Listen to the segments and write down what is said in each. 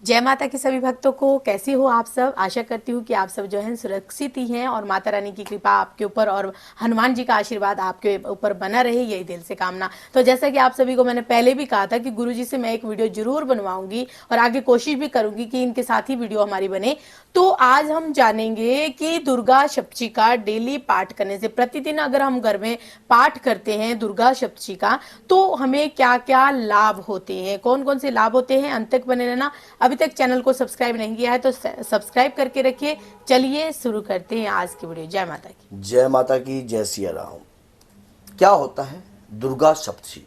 जय माता की सभी भक्तों को। कैसे हो आप सब? आशा करती हूँ कि आप सब जो है सुरक्षित ही हैं और माता रानी की कृपा आपके ऊपर और हनुमान जी का आशीर्वाद आपके ऊपर बना रहे, यही दिल से कामना। तो जैसा कि आप सभी को मैंने पहले भी कहा था कि गुरुजी से मैं एक वीडियो जरूर बनवाऊंगी और आगे कोशिश भी करूंगी कि इनके साथ ही वीडियो हमारी बने। तो आज हम जानेंगे कि दुर्गा सप्तशी का डेली पाठ करने से, प्रतिदिन अगर हम घर में पाठ करते हैं दुर्गा सप्तशी का, तो हमें क्या क्या लाभ होते हैं, कौन कौन से लाभ होते हैं। अंत तक बने रहना। अभी तक चैनल को सब्सक्राइब नहीं किया है तो सब्सक्राइब करके रखिए। चलिए शुरू करते हैं आज की वीडियो। जय माता की। जय माता की, जय सिया राम। क्या होता है दुर्गा सप्तशी?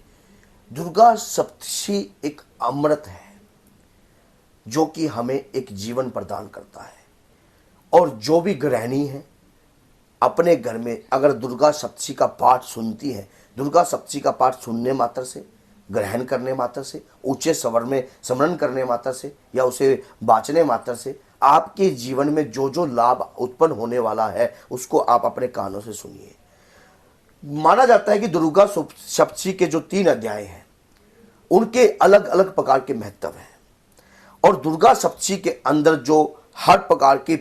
दुर्गा सप्तशी एक अमृत है जो कि हमें एक जीवन प्रदान करता है। और जो भी गृहिणी है अपने घर में अगर दुर्गा सप्तशी का पाठ सुनती है, दुर्गा सप्तशी का पाठ सुनने मात्र से, ग्रहण करने मात्र से, ऊंचे स्वर में स्मरण करने मात्र से या उसे बाँचने मात्र से आपके जीवन में जो जो लाभ उत्पन्न होने वाला है उसको आप अपने कानों से सुनिए। माना जाता है कि दुर्गा सप्तशी के जो 3 अध्याय हैं उनके अलग अलग प्रकार के महत्व हैं। और दुर्गा सप्तशी के अंदर जो हर प्रकार के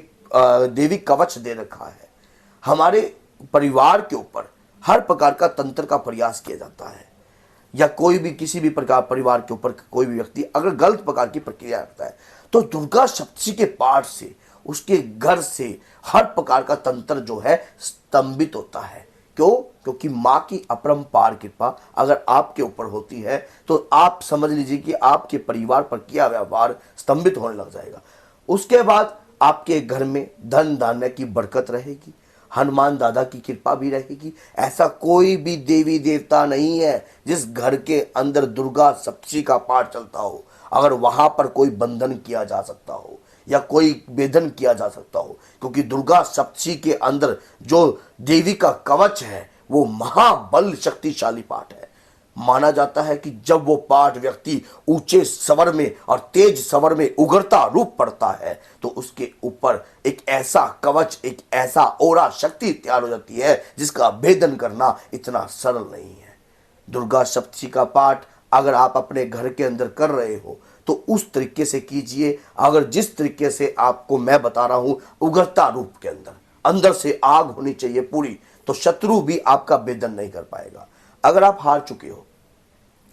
देवी कवच दे रखा है, हमारे परिवार के ऊपर हर प्रकार का तंत्र का प्रयास किया जाता है। या कोई भी किसी भी प्रकार परिवार के ऊपर कोई भी व्यक्ति अगर गलत प्रकार की प्रक्रिया करता है तो दुर्गा सप्तशी के पाठ से उसके घर से हर प्रकार का तंत्र जो है स्तंभित होता है। क्यों? क्योंकि माँ की अपरंपार कृपा अगर आपके ऊपर होती है तो आप समझ लीजिए कि आपके परिवार पर किया व्यवहार स्तंभित होने लग जाएगा। उसके बाद आपके घर में धन धान्य की बरकत रहेगी, हनुमान दादा की कृपा भी रहेगी। ऐसा कोई भी देवी देवता नहीं है जिस घर के अंदर दुर्गा सप्तशी का पाठ चलता हो अगर वहां पर कोई बंधन किया जा सकता हो या कोई वेदन किया जा सकता हो। क्योंकि दुर्गा सप्तशी के अंदर जो देवी का कवच है वो महाबल शक्तिशाली पाठ है। माना जाता है कि जब वो पाठ व्यक्ति ऊंचे स्वर में और तेज स्वर में उगरता रूप पड़ता है तो उसके ऊपर एक ऐसा कवच, एक ऐसा ओरा शक्ति तैयार हो जाती है जिसका भेदन करना इतना सरल नहीं है। दुर्गा सप्तशी का पाठ अगर आप अपने घर के अंदर कर रहे हो तो उस तरीके से कीजिए, अगर जिस तरीके से आपको मैं बता रहा हूं, उगरता रूप के अंदर अंदर से आग होनी चाहिए पूरी, तो शत्रु भी आपका भेदन नहीं कर पाएगा। अगर आप हार चुके हो,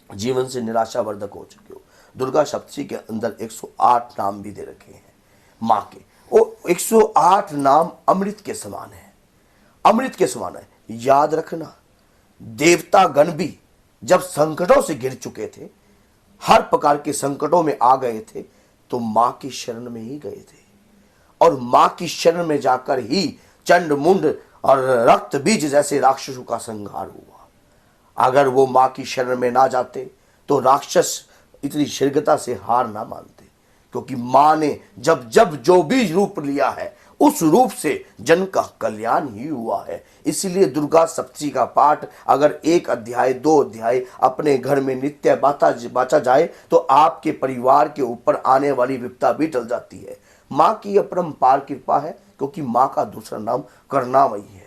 जीवन से निराशावर्धक हो चुके हो, दुर्गा सप्तशी के अंदर 108 नाम भी दे रखे हैं माँ के। वो 108 नाम अमृत के समान है, अमृत के समान है। याद रखना, देवता गण भी जब संकटों से घिर चुके थे, हर प्रकार के संकटों में आ गए थे, तो मां की शरण में ही गए थे। और मां की शरण में जाकर ही चंड मुंड और रक्त बीज जैसे राक्षसों का संहार हुआ। अगर वो मां की शरण में ना जाते तो राक्षस इतनी शीघ्रता से हार ना मानते। क्योंकि मां ने जब जब जो भी रूप लिया है उस रूप से जन का कल्याण ही हुआ है। इसीलिए दुर्गा सप्तशी का पाठ अगर 1 अध्याय 2 अध्याय अपने घर में नित्य बाचा जाए तो आपके परिवार के ऊपर आने वाली विपदा भी टल जाती है। माँ की अपरंपार कृपा है, क्योंकि माँ का दूसरा नाम करुणामयी है।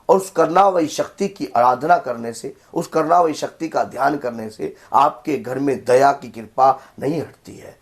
और उस करुणामयी शक्ति की आराधना करने से, उस करुणामयी शक्ति का ध्यान करने से आपके घर में दया की कृपा नहीं हटती है।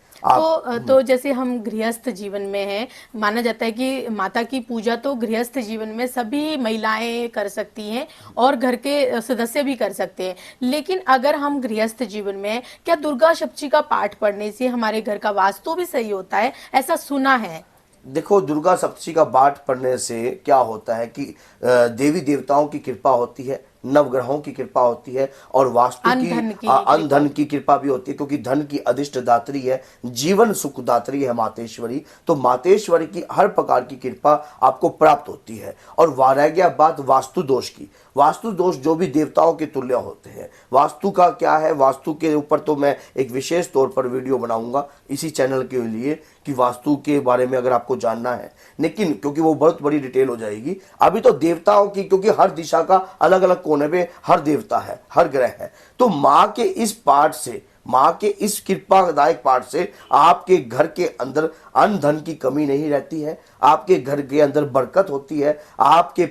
तो जैसे हम गृहस्थ जीवन में हैं, माना जाता है कि माता की पूजा तो गृहस्थ जीवन में सभी महिलाएं कर सकती हैं और घर के सदस्य भी कर सकते हैं। लेकिन अगर हम गृहस्थ जीवन में हैं, क्या दुर्गा सप्तशी का पाठ पढ़ने से हमारे घर का वास्तु भी सही होता है? ऐसा सुना है। देखो, दुर्गा सप्तशी का पाठ पढ़ने से क्या होता है कि देवी देवताओं की कृपा होती है, नवग्रहों की कृपा होती है और वास्तु की अन धन की कृपा भी होती है। क्योंकि धन की अधिष्ठ दात्री है, जीवन सुख दात्री है मातेश्वरी। तो मातेश्वरी की हर प्रकार की कृपा आपको प्राप्त होती है। और रह गया बात वास्तु दोष की। वास्तु दोष जो भी देवताओं के तुल्य होते हैं। वास्तु का क्या है, वास्तु के ऊपर तो मैं एक विशेष तौर पर वीडियो बनाऊंगा इसी चैनल के लिए कि वास्तु के बारे में अगर आपको जानना है, लेकिन क्योंकि वो बहुत बड़ी डिटेल हो जाएगी। अभी तो देवताओं की, क्योंकि हर दिशा का अलग अलग कोने पे हर देवता है, हर ग्रह है। तो माँ के इस पाठ से माँ के इस कृपादायक पाठ से आपके घर के अंदर अन्न धन की कमी नहीं रहती है, आपके घर के अंदर बरकत होती है, आपके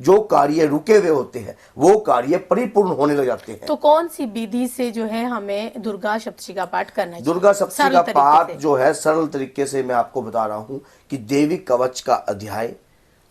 जो कार्य रुके हुए होते हैं वो कार्य परिपूर्ण होने लग जाते हैं। तो कौन सी विधि से जो है हमें दुर्गा सप्तशी का पाठ करना चाहिए? दुर्गा सप्तशी सरल का तरीके पाठ से। जो है सरल तरीके से मैं आपको बता रहा हूं कि देवी कवच का अध्याय,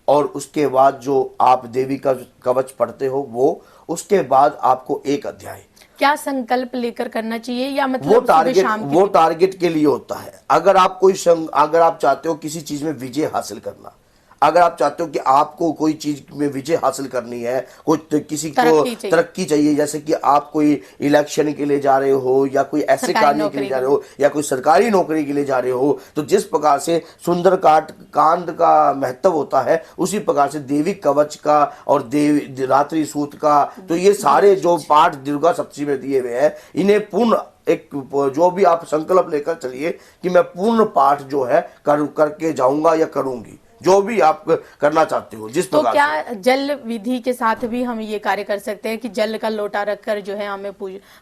और उसके बाद जो आप देवी का कवच पढ़ते हो वो, उसके बाद आपको एक अध्याय। क्या संकल्प लेकर करना चाहिए या वो मतलब सुबह टारगेट शाम की? वो टारगेट के लिए होता है। अगर आप अगर आप चाहते हो किसी चीज में विजय हासिल करना, अगर आप चाहते हो कि आपको कोई चीज में विजय हासिल करनी है, किसी को तरक्की चाहिए, जैसे कि आप कोई इलेक्शन के लिए जा रहे हो या कोई ऐसे कार्य के लिए जा रहे हो या कोई सरकारी नौकरी के लिए जा रहे हो, तो जिस प्रकार से सुंदर कांड का महत्व होता है उसी प्रकार से देवी कवच का और देवी रात्रि सूत का, तो ये सारे जो पाठ दुर्गा सप्तशी में दिए हुए हैं, इन्हें पूर्ण एक जो भी आप संकल्प लेकर चलिए कि मैं पूर्ण पाठ जो है करके जाऊंगा या करूंगी, जो भी आप करना चाहते हो जिस प्रकार। तो क्या जल विधि के साथ भी हम ये कार्य कर सकते हैं कि जल का लोटा रखकर जो है हमें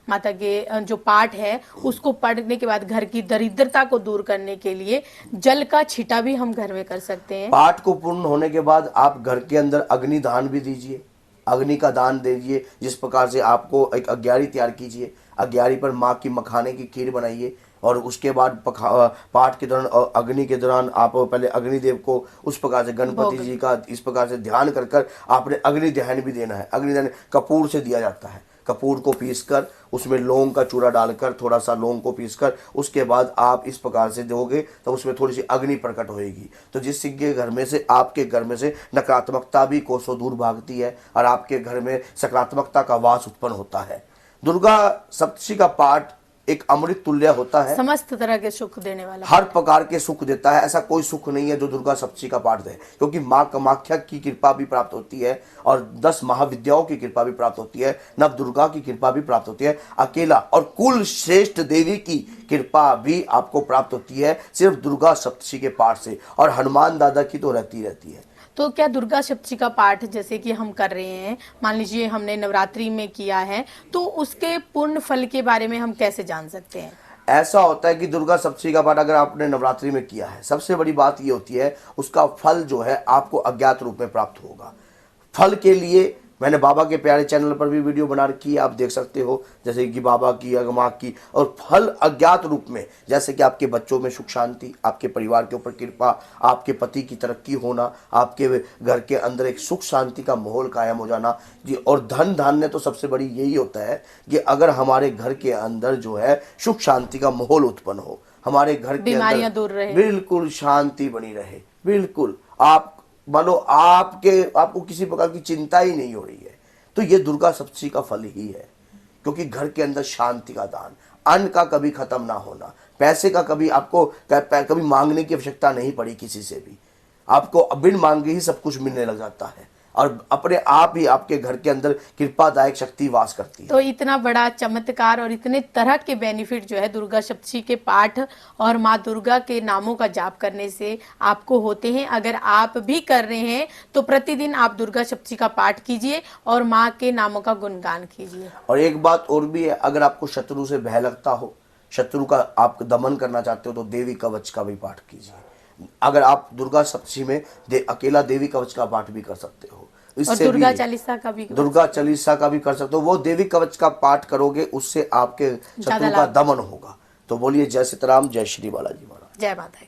माता के जो पाठ है उसको पढ़ने के बाद घर की दरिद्रता को दूर करने के लिए जल का छींटा भी हम घर में कर सकते हैं? पाठ को पूर्ण होने के बाद आप घर के अंदर अग्नि दान भी दीजिए, अग्नि का दान दीजिए। जिस प्रकार से आपको एक अग्यारी तैयार कीजिए, अग्यारी पर माँ की मखाने की खीर बनाइए, और उसके बाद पाठ के दौरान और अग्नि के दौरान आप पहले अग्निदेव को उस प्रकार से गणपति जी का इस प्रकार से ध्यान कर कर आपने अग्नि ध्यान भी देना है। अग्नि ध्यान कपूर से दिया जाता है, कपूर को पीसकर उसमें लौंग का चूरा डालकर, थोड़ा सा लौंग को पीसकर उसके बाद आप इस प्रकार से दोगे तो उसमें थोड़ी सी अग्नि प्रकट होएगी, तो जिससे के घर में से आपके घर में से नकारात्मकता भी कोसों दूर भागती है और आपके घर में सकारात्मकता का वास उत्पन्न होता है। दुर्गा सप्तशी का पाठ एक अमृत तुल्य होता है, समस्त तरह के सुख देने वाला, हर प्रकार के सुख देता है। ऐसा कोई सुख नहीं है जो दुर्गा सप्तशी का पाठ दे, क्योंकि माँ कामाख्या की कृपा भी प्राप्त होती है और 10 महाविद्याओं की कृपा भी प्राप्त होती है, नव दुर्गा की कृपा भी प्राप्त होती है, अकेला और कुल श्रेष्ठ देवी की कृपा भी आपको प्राप्त होती है सिर्फ दुर्गा सप्तशी के पाठ से, और हनुमान दादा की तो रहती है। तो क्या दुर्गा सप्तशी का पाठ जैसे कि हम कर रहे हैं, मान लीजिए हमने नवरात्रि में किया है, तो उसके पूर्ण फल के बारे में हम कैसे जान सकते हैं? ऐसा होता है कि दुर्गा सप्तशी का पाठ अगर आपने नवरात्रि में किया है, सबसे बड़ी बात ये होती है उसका फल जो है आपको अज्ञात रूप में प्राप्त होगा। फल के लिए मैंने बाबा के प्यारे चैनल पर भी वीडियो बना रखी है, आप देख सकते हो, जैसे कि बाबा की माँ की, और फल अज्ञात रूप में, जैसे कि आपके बच्चों में सुख शांति, आपके परिवार के ऊपर कृपा, आपके पति की तरक्की होना, आपके घर के अंदर एक सुख शांति का माहौल कायम हो जाना जी। और धन धान्य तो सबसे बड़ी यही होता है कि अगर हमारे घर के अंदर जो है सुख शांति का माहौल उत्पन्न हो, हमारे घर के बीमारियां दूर रहे, बिल्कुल शांति बनी रहे, बिल्कुल आप मानो आपको किसी प्रकार की चिंता ही नहीं हो रही है, तो ये दुर्गा सप्तशी का फल ही है। क्योंकि घर के अंदर शांति का दान, अन्न का कभी खत्म ना होना, पैसे का कभी आपको कभी मांगने की आवश्यकता नहीं पड़ी किसी से भी, आपको बिन मांगे ही सब कुछ मिलने लग जाता है और अपने आप ही आपके घर के अंदर कृपादायक शक्ति वास करती है। तो इतना बड़ा चमत्कार और इतने तरह के बेनिफिट जो है दुर्गा सप्तशी के पाठ और माँ दुर्गा के नामों का जाप करने से आपको होते हैं। अगर आप भी कर रहे हैं तो प्रतिदिन आप दुर्गा सप्तशी का पाठ कीजिए और माँ के नामों का गुणगान कीजिए। और एक बात और भी है, अगर आपको शत्रु से भय लगता हो, शत्रु का आप दमन करना चाहते हो, तो देवी कवच का भी पाठ कीजिए। अगर आप दुर्गा सप्तशी में अकेला देवी कवच का पाठ भी कर सकते हो, इससे दुर्गा चालीसा का भी कर सकते हो। वो देवी कवच का पाठ करोगे उससे आपके शत्रु का दमन होगा। तो बोलिए जय सीताराम, जय श्री बालाजी महाराज, जय माता।